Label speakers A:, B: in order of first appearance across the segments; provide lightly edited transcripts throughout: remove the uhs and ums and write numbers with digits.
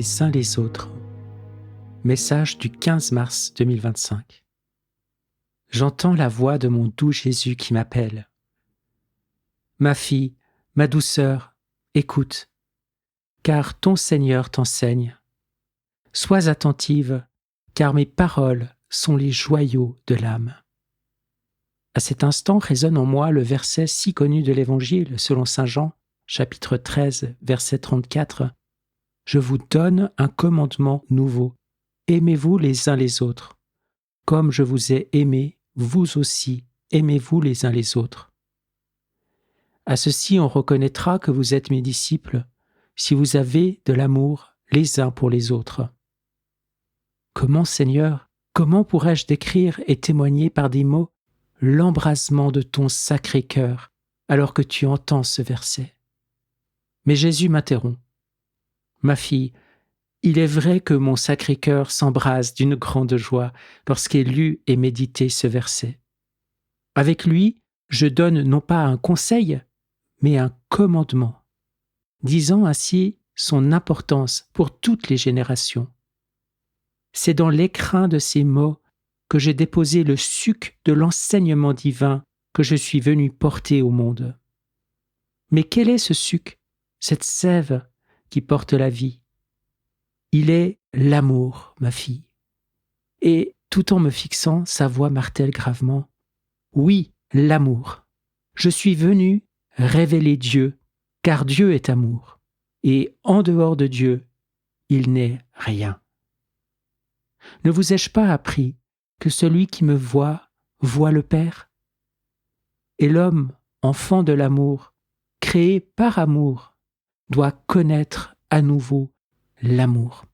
A: les uns les autres. Message du 15 mars 2025. J'entends la voix de mon doux Jésus qui m'appelle. Ma fille, ma douceur, écoute, car ton Seigneur t'enseigne. Sois attentive, car mes paroles sont les joyaux de l'âme. À cet instant résonne en moi le verset si connu de l'Évangile selon saint Jean, chapitre 13, verset 34. Je vous donne un commandement nouveau. Aimez-vous les uns les autres. Comme je vous ai aimé, vous aussi, aimez-vous les uns les autres. À ceci, on reconnaîtra que vous êtes mes disciples, si vous avez de l'amour les uns pour les autres. Comment, Seigneur, comment pourrais-je décrire et témoigner par des mots l'embrasement de ton sacré cœur alors que tu entends ce verset? Mais Jésus m'interrompt. Ma fille, il est vrai que mon sacré cœur s'embrase d'une grande joie lorsqu'est lu et médité ce verset. Avec lui, je donne non pas un conseil, mais un commandement, disant ainsi son importance pour toutes les générations. C'est dans l'écrin de ces mots que j'ai déposé le suc de l'enseignement divin que je suis venu porter au monde. Mais quel est ce suc, cette sève qui porte la vie? Il est l'amour, ma fille. Et tout en me fixant, sa voix martèle gravement. Oui, l'amour. Je suis venu révéler Dieu, car Dieu est amour. Et en dehors de Dieu, il n'est rien. Ne vous ai-je pas appris que celui qui me voit le Père? Et l'homme, enfant de l'amour, créé par amour, doit connaître à nouveau l'amour,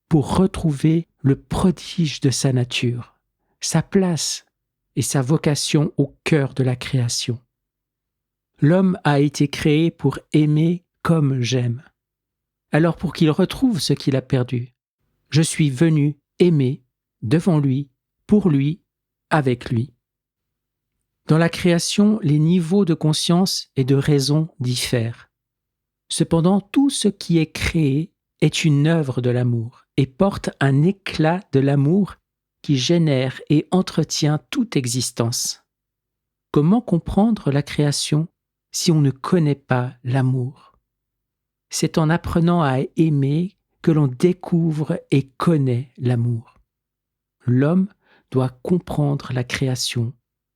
A: pour retrouver le prodige de sa nature, sa place et sa vocation au cœur de la création. L'homme a été créé pour aimer comme j'aime. Alors pour qu'il retrouve ce qu'il a perdu, je suis venu aimer devant lui, pour lui, avec lui. Dans la création, les niveaux de conscience et de raison diffèrent. Cependant, tout ce qui est créé est une œuvre de l'amour et porte un éclat de l'amour qui génère et entretient toute existence. Comment comprendre la création si on ne connaît pas l'amour? C'est en apprenant à aimer que l'on découvre et connaît l'amour. L'homme doit comprendre la création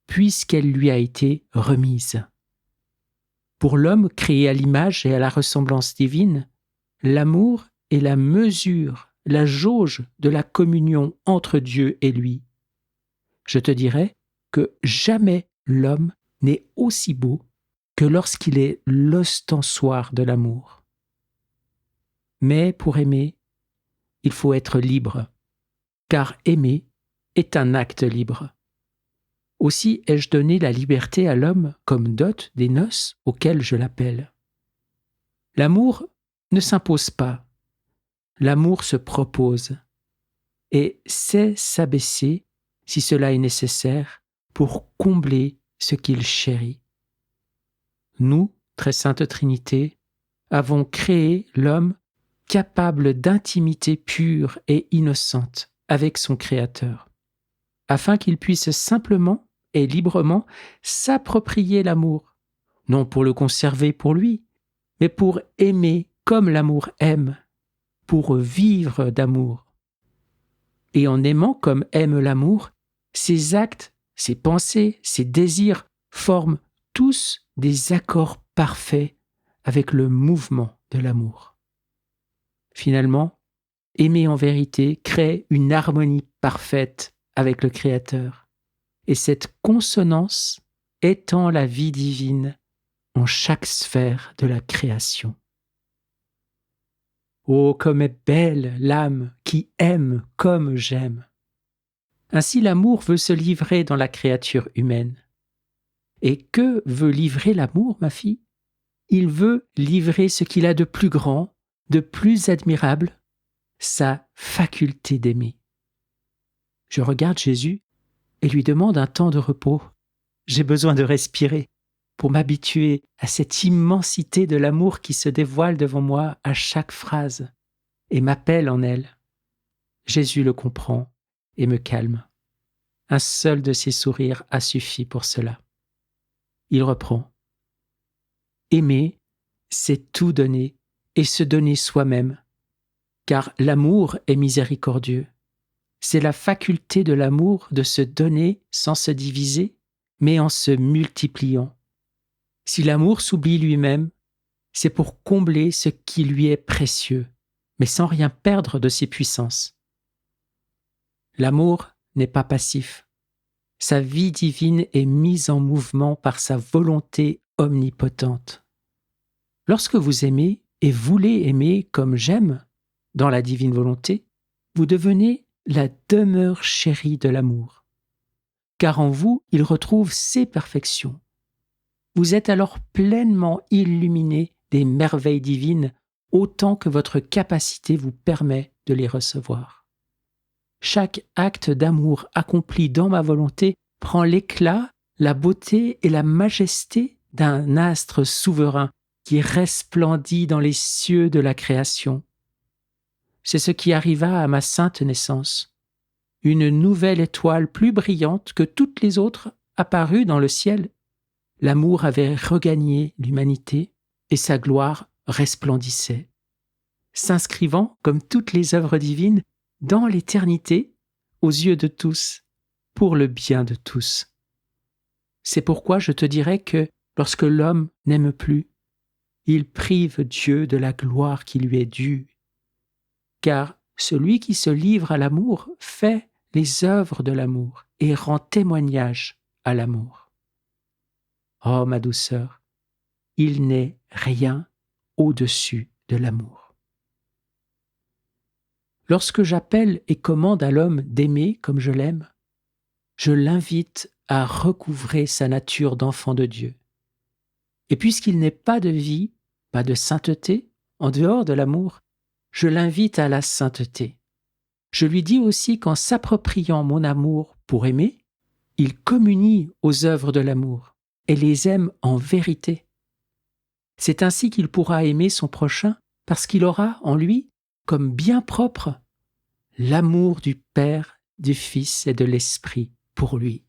A: puisqu'elle lui a été remise. Pour l'homme créé à l'image et à la ressemblance divine, l'amour est la mesure, la jauge de la communion entre Dieu et lui. Je te dirais que jamais l'homme n'est aussi beau que lorsqu'il est l'ostensoir de l'amour. Mais pour aimer, il faut être libre, car aimer est un acte libre. Aussi ai-je donné la liberté à l'homme comme dot des noces auxquelles je l'appelle. L'amour ne s'impose pas, l'amour se propose et sait s'abaisser, si cela est nécessaire, pour combler ce qu'il chérit. Nous, très sainte Trinité, avons créé l'homme capable d'intimité pure et innocente avec son Créateur, afin qu'il puisse simplement et librement s'approprier l'amour, non pour le conserver pour lui, mais pour aimer comme l'amour aime, pour vivre d'amour. Et en aimant comme aime l'amour, ses actes, ses pensées, ses désirs forment tous des accords parfaits avec le mouvement de l'amour. Finalement, aimer en vérité crée une harmonie parfaite avec le Créateur. Et cette consonance étend la vie divine en chaque sphère de la création. Oh, comme est belle l'âme qui aime comme j'aime! Ainsi l'amour veut se livrer dans la créature humaine. Et que veut livrer l'amour, ma fille? Il veut livrer ce qu'il a de plus grand, de plus admirable, sa faculté d'aimer. Je regarde Jésus et lui demande un temps de repos. J'ai besoin de respirer pour m'habituer à cette immensité de l'amour qui se dévoile devant moi à chaque phrase. et m'appelle en elle. Jésus le comprend et me calme. Un seul de ses sourires a suffi pour cela. Il reprend. Aimer, c'est tout donner et se donner soi-même, car l'amour est miséricordieux. C'est la faculté de l'amour de se donner sans se diviser, mais en se multipliant. Si l'amour s'oublie lui-même, c'est pour combler ce qui lui est précieux, mais sans rien perdre de ses puissances. L'amour n'est pas passif. Sa vie divine est mise en mouvement par sa volonté omnipotente. Lorsque vous aimez et voulez aimer comme j'aime, dans la divine volonté, vous devenez la demeure chérie de l'amour. Car en vous, il retrouve ses perfections. Vous êtes alors pleinement illuminé des merveilles divines autant que votre capacité vous permet de les recevoir. Chaque acte d'amour accompli dans ma volonté prend l'éclat, la beauté et la majesté d'un astre souverain qui resplendit dans les cieux de la création. C'est ce qui arriva à ma sainte naissance. Une nouvelle étoile plus brillante que toutes les autres apparut dans le ciel. L'amour avait regagné l'humanité et sa gloire resplendissait, s'inscrivant, comme toutes les œuvres divines, dans l'éternité, aux yeux de tous, pour le bien de tous. C'est pourquoi je te dirais que, lorsque l'homme n'aime plus, il prive Dieu de la gloire qui lui est due. Car celui qui se livre à l'amour fait les œuvres de l'amour et rend témoignage à l'amour. Oh, ma douceur, il n'est rien au-dessus de l'amour. Lorsque j'appelle et commande à l'homme d'aimer comme je l'aime, je l'invite à recouvrer sa nature d'enfant de Dieu. Et puisqu'il n'est pas de vie, pas de sainteté, en dehors de l'amour, je l'invite à la sainteté. Je lui dis aussi qu'en s'appropriant mon amour pour aimer, il communie aux œuvres de l'amour et les aime en vérité. C'est ainsi qu'il pourra aimer son prochain parce qu'il aura en lui, comme bien propre, l'amour du Père, du Fils et de l'Esprit pour lui.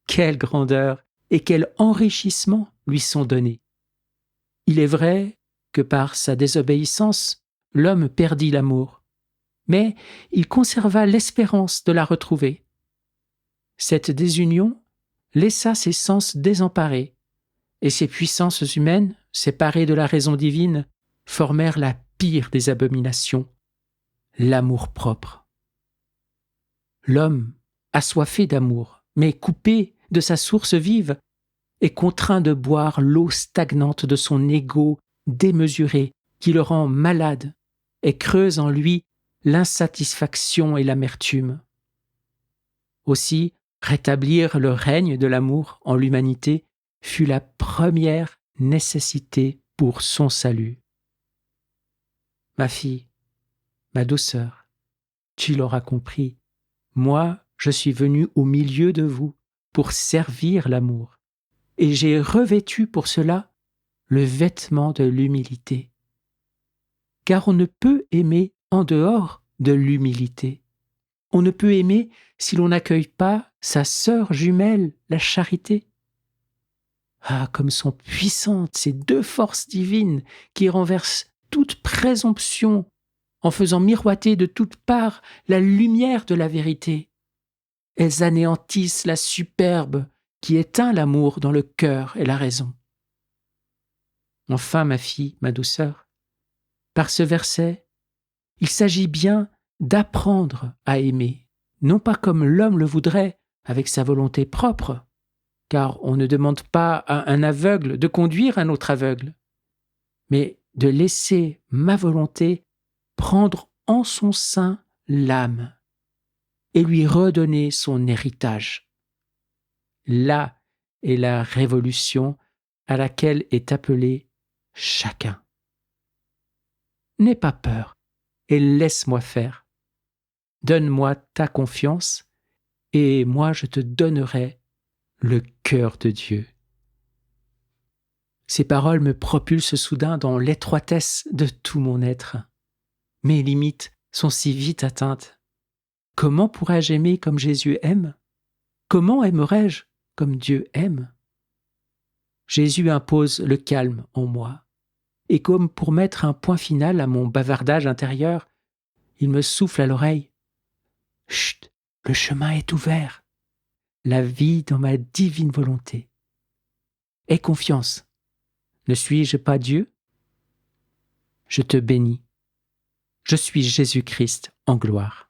A: Quelle grandeur et quel enrichissement lui sont donnés. Il est vrai que par sa désobéissance, l'homme perdit l'amour, mais il conserva l'espérance de la retrouver. Cette désunion laissa ses sens désemparés, et ses puissances humaines, séparées de la raison divine, formèrent la pire des abominations, l'amour-propre. L'homme, assoiffé d'amour, mais coupé de sa source vive, est contraint de boire l'eau stagnante de son ego démesuré qui le rend malade et creuse en lui l'insatisfaction et l'amertume. Aussi, rétablir le règne de l'amour en l'humanité fut la première nécessité pour son salut. Ma fille, ma douceur, tu l'auras compris, moi je suis venu au milieu de vous pour servir l'amour, et j'ai revêtu pour cela le vêtement de l'humilité. Car on ne peut aimer en dehors de l'humilité. On ne peut aimer si l'on n'accueille pas sa sœur jumelle, la charité. Ah, comme sont puissantes ces deux forces divines qui renversent toute présomption en faisant miroiter de toutes parts la lumière de la vérité. Elles anéantissent la superbe qui éteint l'amour dans le cœur et la raison. Enfin, ma fille, ma douceur, par ce verset, il s'agit bien d'apprendre à aimer, non pas comme l'homme le voudrait, avec sa volonté propre, car on ne demande pas à un aveugle de conduire un autre aveugle, mais de laisser ma volonté prendre en son sein l'âme et lui redonner son héritage. Là est la révolution à laquelle est appelé chacun. N'aie pas peur et laisse-moi faire. Donne-moi ta confiance et moi je te donnerai le cœur de Dieu. Ces paroles me propulsent soudain dans l'étroitesse de tout mon être. Mes limites sont si vite atteintes. Comment pourrais-je aimer comme Jésus aime ? Comment aimerais-je comme Dieu aime ? Jésus impose le calme en moi. Et comme pour mettre un point final à mon bavardage intérieur, il me souffle à l'oreille. « Chut, le chemin est ouvert. La vie dans ma divine volonté. Aie confiance. Ne suis-je pas Dieu ? Je te bénis. Je suis Jésus-Christ en gloire. »